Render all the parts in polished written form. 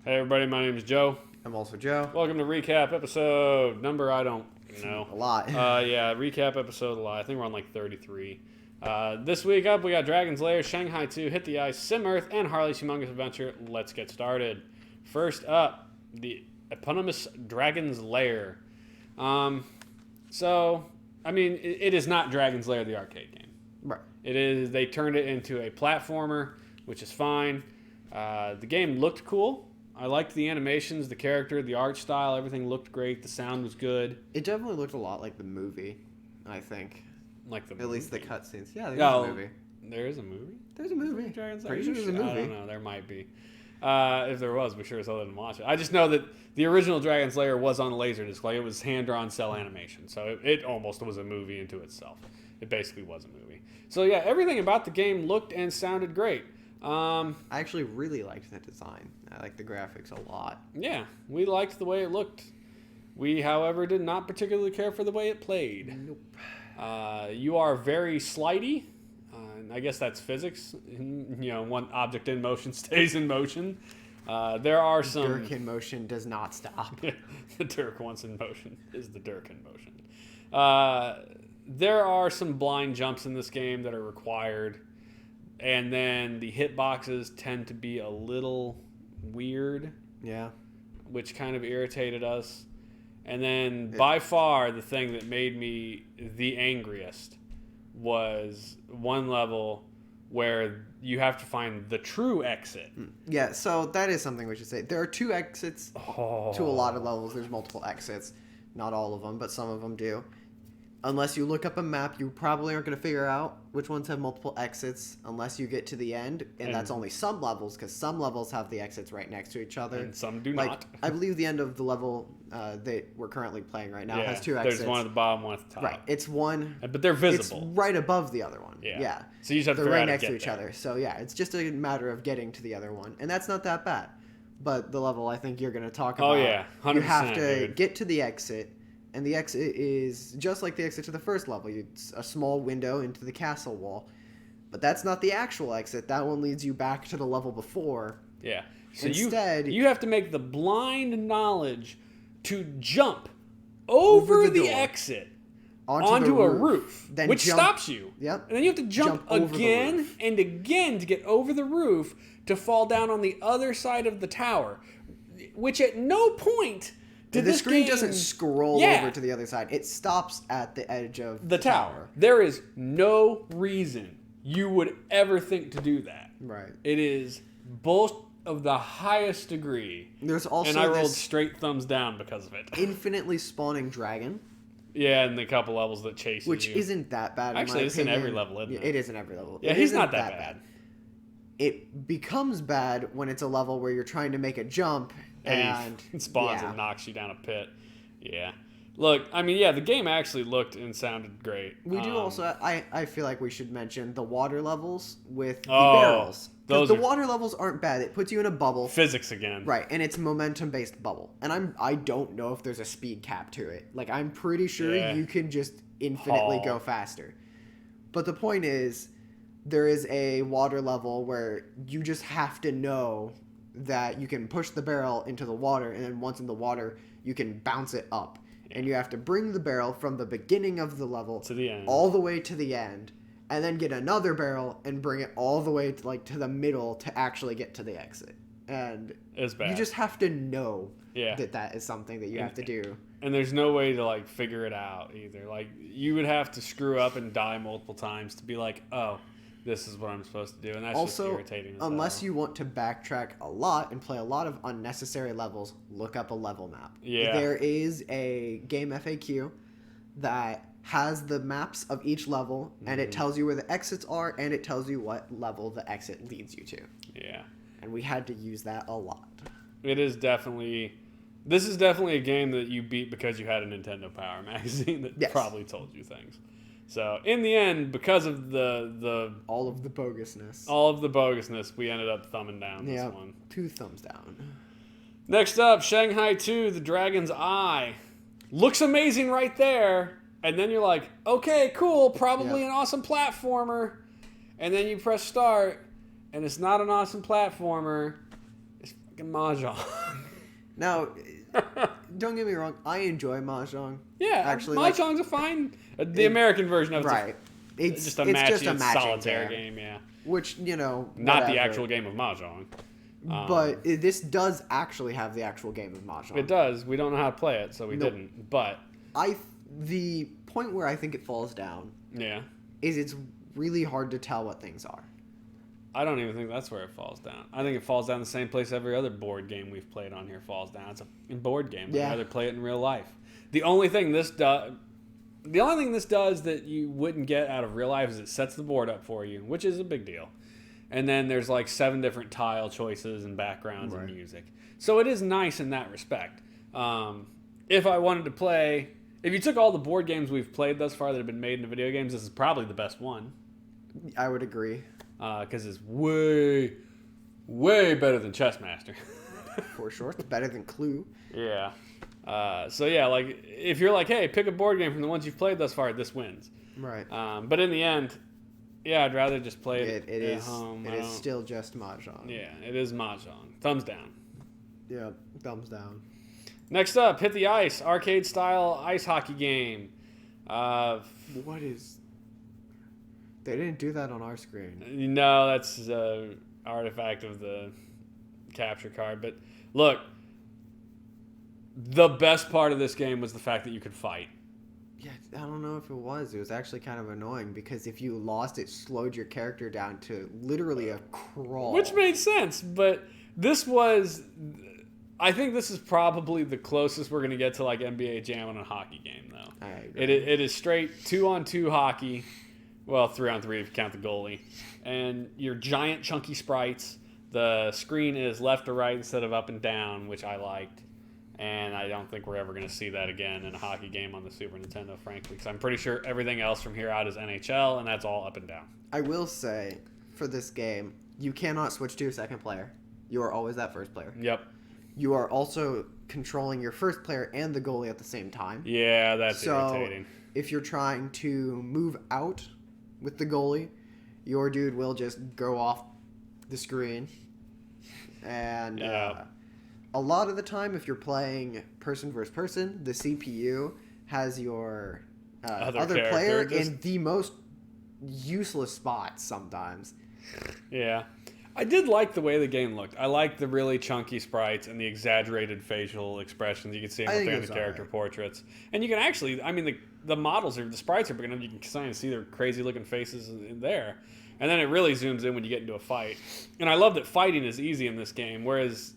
Hey everybody, my name is Joe. I'm also Joe. Welcome to recap episode number I don't know. A lot. Recap episode a lot. I think we're on like 33. This week up we got Dragon's Lair, Shanghai II, Hit the Ice, Sim Earth, and Harley's Humongous Adventure. Let's get started. First up, the eponymous Dragon's Lair. It is not Dragon's Lair, the arcade game. Right. It is. They turned it into a platformer, which is fine. The game looked cool. I liked the animations, the character, the art style. Everything looked great. The sound was good. It definitely looked a lot like the movie, I think. Like the At movie. least the cutscenes. Yeah, there's No, a movie. there is a movie? There's a movie. Dragon's Pretty Lair? sure there's a movie. I don't know. There might be. If there was, we sure as hell didn't watch it. I just know that the original Dragon's Lair was on Laserdisc. Like, it was hand-drawn cell animation. So it almost was a movie into itself. It basically was a movie. So yeah, everything about the game looked and sounded great. I actually really liked the design. I liked the graphics a lot. Yeah, we liked the way it looked. We, however, did not particularly care for the way it played. Nope. You are very slidey. And I guess that's physics. One object in motion stays in motion. There are some... Dirk in motion does not stop. The Dirk once in motion is the Dirk in motion. There are some blind jumps in this game that are required. And then the hitboxes tend to be a little weird. Yeah. Which kind of irritated us. And then by far the thing that made me the angriest was one level where you have to find the true exit. Yeah, so that is something we should say. There are two exits to a lot of levels. There's multiple exits. Not all of them, but some of them do. Unless you look up a map, you probably aren't going to figure out which ones have multiple exits unless you get to the end. And that's only some levels, because some levels have the exits right next to each other. And some do not. I believe the end of the level that we're currently playing right now has two exits. There's one at the bottom, one at the top. Right. It's one. But they're visible. It's right above the other one. Yeah. So you just have to They're figure right out next to to get each there. other. So yeah, it's just a matter of getting to the other one. And that's not that bad. But the level I think you're going to talk about. Oh, yeah. 100%, you have to dude. get to the exit. And the exit is just like the exit to the first level. It's a small window into the castle wall. But that's not the actual exit. That one leads you back to the level before. Yeah. So Instead, you have to make the blind knowledge to jump over the door, exit onto a roof, then which jump, stops you. Yep. And then you have to jump over the again roof. and again to get over the roof to fall down on the other side of the tower, which at no point... The screen doesn't scroll over to the other side. It stops at the edge of the tower. There is no reason you would ever think to do that. Right. It is bullshit of the highest degree. There's also and I rolled this straight thumbs down because of it. infinitely spawning dragon. Yeah, and the couple levels that chase you. Which isn't that bad. Actually, in my it's opinion. in every level, isn't it? It is in every level. Yeah, It he's isn't not that bad. It becomes bad when it's a level where you're trying to make a jump and he spawns and knocks you down a pit. Yeah. Look, I mean, yeah, the game actually looked and sounded great. We do also, I feel like we should mention the water levels with the Oh, barrels. Because the are- water levels aren't bad. It puts you in a bubble. Physics again. Right, and it's momentum-based bubble. And I don't know if there's a speed cap to it. Like, I'm pretty sure you can just infinitely go faster. But the point is, there is a water level where you just have to know that you can push the barrel into the water, and then once in the water, you can bounce it up. And you have to bring the barrel from the beginning of the level to the end, all the way to the end, and then get another barrel and bring it all the way to the middle to actually get to the exit. And it's bad. You just have to know Yeah. that is something that you have to do. And there's no way to like figure it out either. Like, you would have to screw up and die multiple times to be like, oh, this is what I'm supposed to do, and that's Also, just irritating as unless hell. you want to backtrack a lot and play a lot of unnecessary levels, look up a level map. Yeah. There is a game FAQ that has the maps of each level, and it tells you where the exits are, and it tells you what level the exit leads you to. Yeah. And we had to use that a lot. It is definitely... This is definitely a game that you beat because you had a Nintendo Power magazine that probably told you things. So, in the end, because of the all of the bogusness. All of the bogusness, we ended up thumbing down this one. 2 thumbs down. Next up, Shanghai II, The Dragon's Eye. Looks amazing right there. And then you're like, okay, cool, probably an awesome platformer. And then you press start, and it's not an awesome platformer. It's fucking Mahjong. Now, don't get me wrong. I enjoy Mahjong. Yeah, actually, Mahjong's a fine. The American version of right. It's just a matching solitaire game. Yeah. Which not whatever. the actual game of Mahjong. But this does actually have the actual game of Mahjong. It does. We don't know how to play it, so we didn't. But the point where I think it falls down. Yeah. Is it's really hard to tell what things are. I don't even think that's where it falls down. I think it falls down the same place every other board game we've played on here falls down. It's a board game. Yeah. I'd rather play it in real life. The only thing this does that you wouldn't get out of real life is it sets the board up for you, which is a big deal. And then there's like 7 different tile choices and backgrounds and music. So it is nice in that respect. If I wanted to play, if you took all the board games we've played thus far that have been made into video games, this is probably the best one. I would agree. Because it's way, way better than Chessmaster. For sure. It's better than Clue. Yeah. So yeah, like if you're like, hey, pick a board game from the ones you've played thus far, this wins. Right. But in the end, yeah, I'd rather just play it at home. It is still just Mahjong. Yeah, it is Mahjong. Thumbs down. Yeah, thumbs down. Next up, Hit the Ice, arcade-style ice hockey game. What is... They didn't do that on our screen. No, that's an artifact of the capture card. But look, the best part of this game was the fact that you could fight. Yeah, I don't know if it was. It was actually kind of annoying because if you lost, it slowed your character down to literally a crawl. Which made sense, but this was... I think this is probably the closest we're going to get to like NBA Jam on a hockey game, though. I agree. It is straight 2-on-2 hockey. Well, 3-on-3 if you count the goalie. And your giant chunky sprites. The screen is left to right instead of up and down, which I liked. And I don't think we're ever going to see that again in a hockey game on the Super Nintendo, frankly. Because I'm pretty sure everything else from here out is NHL, and that's all up and down. I will say, for this game, you cannot switch to a second player. You are always that first player. Yep. You are also controlling your first player and the goalie at the same time. Yeah, that's irritating. If you're trying to move out with the goalie, your dude will just go off the screen. And a lot of the time, if you're playing person versus person, the CPU has your other player in the most useless spots sometimes. Yeah. I did like the way the game looked. I liked the really chunky sprites and the exaggerated facial expressions. You can see them within the character portraits. And you can actually, I mean, the models, the sprites are big enough, you can kind of see their crazy looking faces in there. And then it really zooms in when you get into a fight. And I love that fighting is easy in this game, whereas...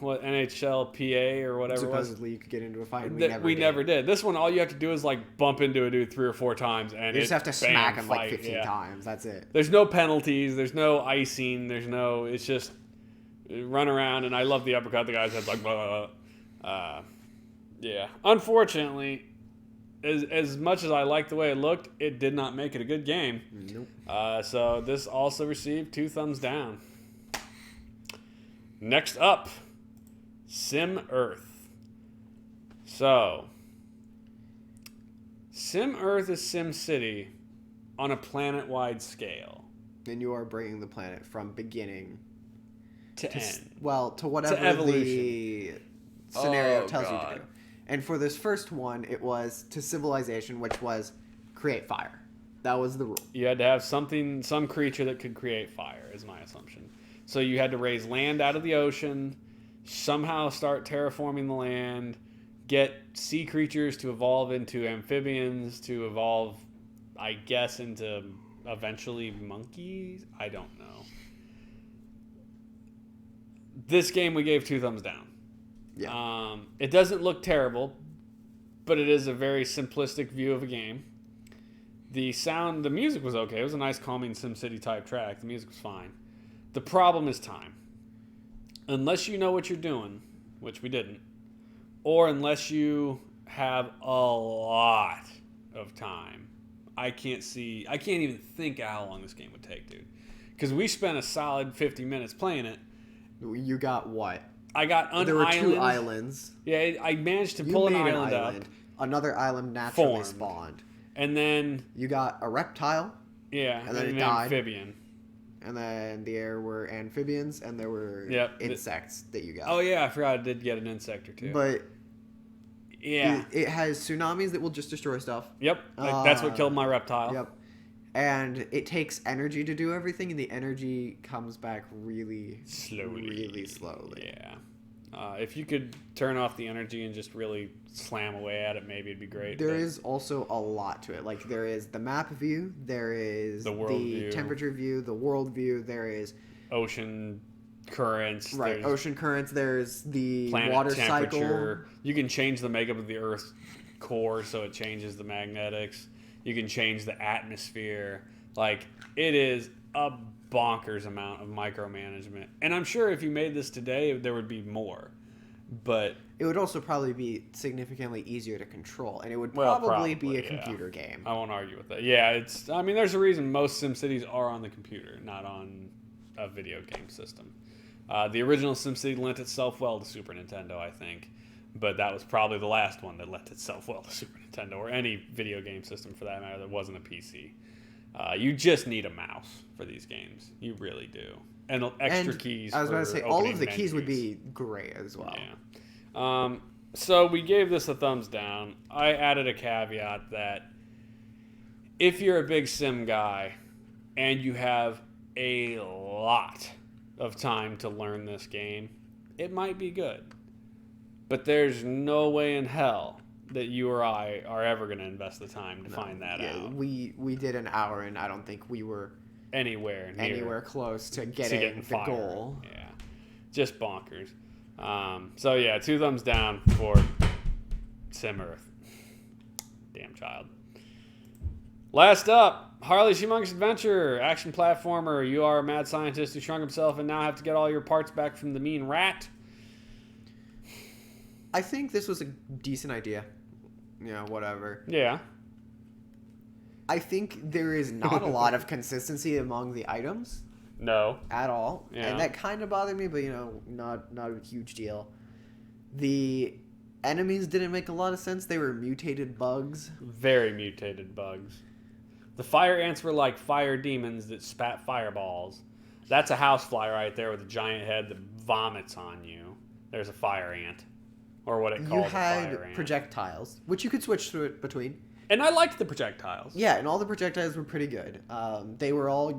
NHL PA or whatever supposedly you could get into a fight and we never did. This one, all you have to do is like bump into a dude 3 or 4 times and you just have to smack him like 15 times. That's it. There's no penalties, there's no icing, it's just run around. And I love the uppercut. The guy's head's like blah, blah. Yeah, unfortunately, as much as I liked the way it looked, it did not make it a good game. Nope. So this also received 2 thumbs down. Next up, Sim Earth. So, Sim Earth is Sim City on a planet-wide scale. And you are bringing the planet from beginning to end. Well, to whatever the scenario tells you to do. And for this first one, it was to civilization, which was create fire. That was the rule. You had to have some creature that could create fire, is my assumption. So you had to raise land out of the ocean, somehow start terraforming the land, get sea creatures to evolve into amphibians, to evolve, I guess, into eventually monkeys? I don't know. This game we gave 2 thumbs down. Yeah. It doesn't look terrible, but it is a very simplistic view of a game. The music was okay. It was a nice, calming SimCity type track. The music was fine. The problem is time. Unless you know what you're doing, which we didn't, or unless you have a lot of time, I can't even think of how long this game would take, dude. Because we spent a solid 50 minutes playing it. You got what? I got an island. There were 2 islands. Yeah, I managed to pull an island up. Another island naturally spawned. And then... You got a reptile. Yeah, and then it an died. amphibian. and then the air were amphibians, and there were insects that you got. Oh yeah, I forgot I did get an insect or two. But yeah, it has tsunamis that will just destroy stuff. Yep, that's what killed my reptile. Yep. And it takes energy to do everything, and the energy comes back really slowly. Yeah. If you could turn off the energy and just really slam away at it, maybe it'd be great. There is also a lot to it. Like, there is the map view, there is the temperature view, the world view, there is ocean currents. Right, ocean currents, there's the planet water temperature. cycle. You can change the makeup of the Earth's core so it changes the magnetics. You can change the atmosphere. Like, it is a bonkers amount of micromanagement. And I'm sure if you made this today, there would be more. But it would also probably be significantly easier to control. And it would probably be a computer game. I won't argue with that. Yeah, there's a reason most SimCities are on the computer, not on a video game system. The original SimCity lent itself well to Super Nintendo, I think. But that was probably the last one that lent itself well to Super Nintendo, or any video game system for that matter that wasn't a PC. You just need a mouse for these games. You really do. And extra keys. I was about to say, all of the keys would be great as well. Yeah. So we gave this a thumbs down. I added a caveat that if you're a big sim guy and you have a lot of time to learn this game, it might be good. But there's no way in hell that you or I are ever going to invest the time to find that out. We did an hour, and I don't think we were anywhere close to getting the goal. Yeah, just bonkers. So yeah, 2 thumbs down for Sim Earth. Damn child. Last up, Harley's Humongous Adventure, action platformer. You are a mad scientist who shrunk himself and now have to get all your parts back from the mean rat. I think this was a decent idea. Yeah, whatever. Yeah. I think there is not a lot of consistency among the items. No. At all. Yeah. And that kind of bothered me, but, not a huge deal. The enemies didn't make a lot of sense. They were mutated bugs. Very mutated bugs. The fire ants were like fire demons that spat fireballs. That's a housefly right there with a giant head that vomits on you. There's a fire ant. Or what it calls a fire ant. You had projectiles, which you could switch through it between. And I liked the projectiles. Yeah, and all the projectiles were pretty good. They were all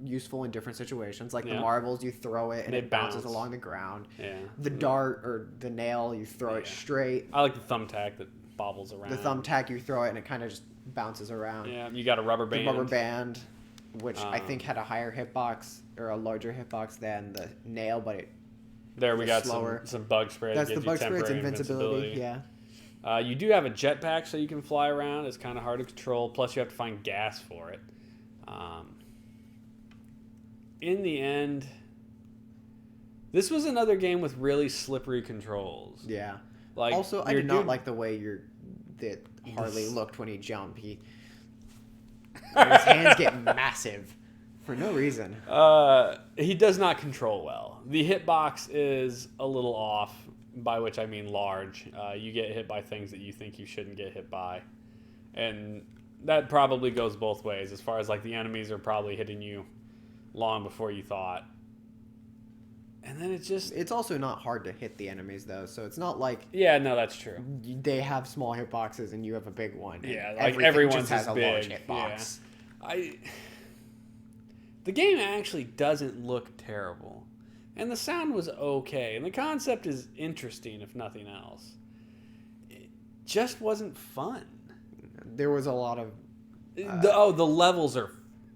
useful in different situations. Like the marbles, you throw it and it bounces along the ground. Yeah. The dart or the nail, you throw it straight. I like the thumbtack that bobbles around. The thumbtack, you throw it and it kind of just bounces around. Yeah, you got a rubber band. The rubber band, which I think had a higher hitbox or a larger hitbox than the nail, but it there we got some bug spray. That's the bug spray. It's invincibility. Yeah. You do have a jetpack, so you can fly around. It's kind of hard to control. Plus, you have to find gas for it. In the end, this was another game with really slippery controls. Yeah. Like, also, I did not like the way that Harley looked when he jumped. His hands get massive. For no reason. He does not control well. The hitbox is a little off, by which I mean large. You get hit by things that you think you shouldn't get hit by. And that probably goes both ways, as far as like the enemies are probably hitting you long before you thought. And then it's also not hard to hit the enemies, though, so it's not like... Yeah, no, that's true. They have small hitboxes and you have a big one. Yeah, like everyone's just has a big. large hitbox. Yeah. The game actually doesn't look terrible. And the sound was okay. And the concept is interesting, if nothing else. It just wasn't fun. There was a lot of... the levels are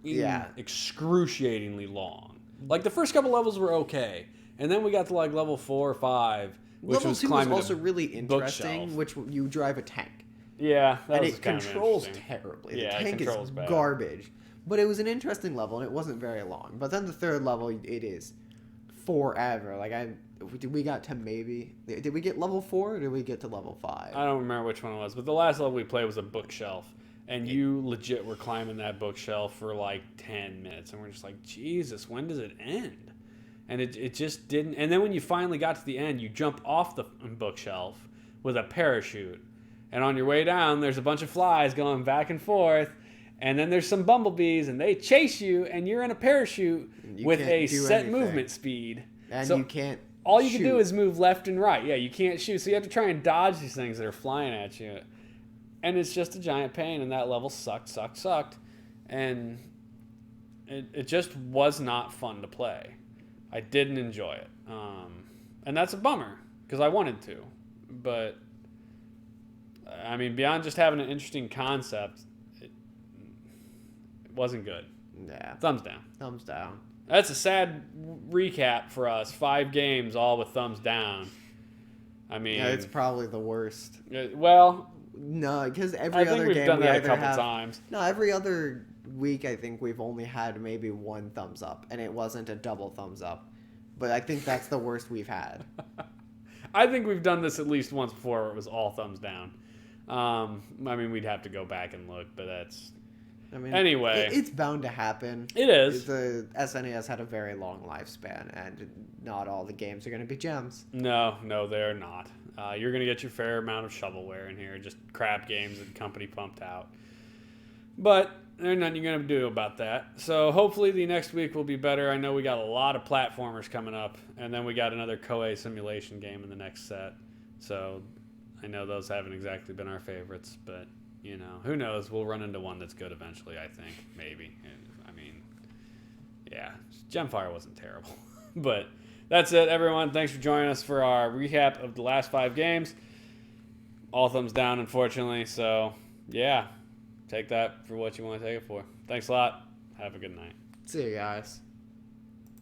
excruciatingly long. Like, the first couple levels were okay. And then we got to, like, level 4 or 5, which level was 2 climbing was also really interesting, which you drive a tank. Yeah, that was and it controls terribly. The tank is garbage. But it was an interesting level, and it wasn't very long. But then the third level, it is forever. Like, did we get level 4 or did we get to level 5? I don't remember which one it was, but the last level we played was a bookshelf. And you legit were climbing that bookshelf for like 10 minutes. And we're just like, Jesus, when does it end? And it just didn't. And then when you finally got to the end, you jump off the bookshelf with a parachute. And on your way down, there's a bunch of flies going back and forth. And then there's some bumblebees, and they chase you, and you're in a parachute with a set movement speed. And you can't all you can do is move left and right. Yeah, you can't shoot. So you have to try and dodge these things that are flying at you. And it's just a giant pain, and that level sucked. And it just was not fun to play. I didn't enjoy it. And that's a bummer, because I wanted to. But, I mean, beyond just having an interesting concept, it wasn't good. Yeah. Thumbs down. Thumbs down. That's a sad recap for us. 5 games, all with thumbs down. I mean... Yeah, it's probably the worst. Well... No, because every other game done we that either a couple have... times. No, every other week I think we've only had maybe 1 thumbs up, and it wasn't a double thumbs up. But I think that's the worst we've had. I think we've done this at least once before where it was all thumbs down. I mean, we'd have to go back and look, but that's... I mean, anyway. It's bound to happen. It is. The SNES had a very long lifespan, and not all the games are going to be gems. No, they're not. You're going to get your fair amount of shovelware in here, just crap games that the company pumped out. But there's nothing you're going to do about that. So hopefully the next week will be better. I know we got a lot of platformers coming up, and then we got another Koei simulation game in the next set. So I know those haven't exactly been our favorites, but... You know, who knows? We'll run into one that's good eventually, I think. Maybe. I mean, yeah. Gemfire wasn't terrible. But that's it, everyone. Thanks for joining us for our recap of the last 5 games. All thumbs down, unfortunately. So, yeah. Take that for what you want to take it for. Thanks a lot. Have a good night. See you guys.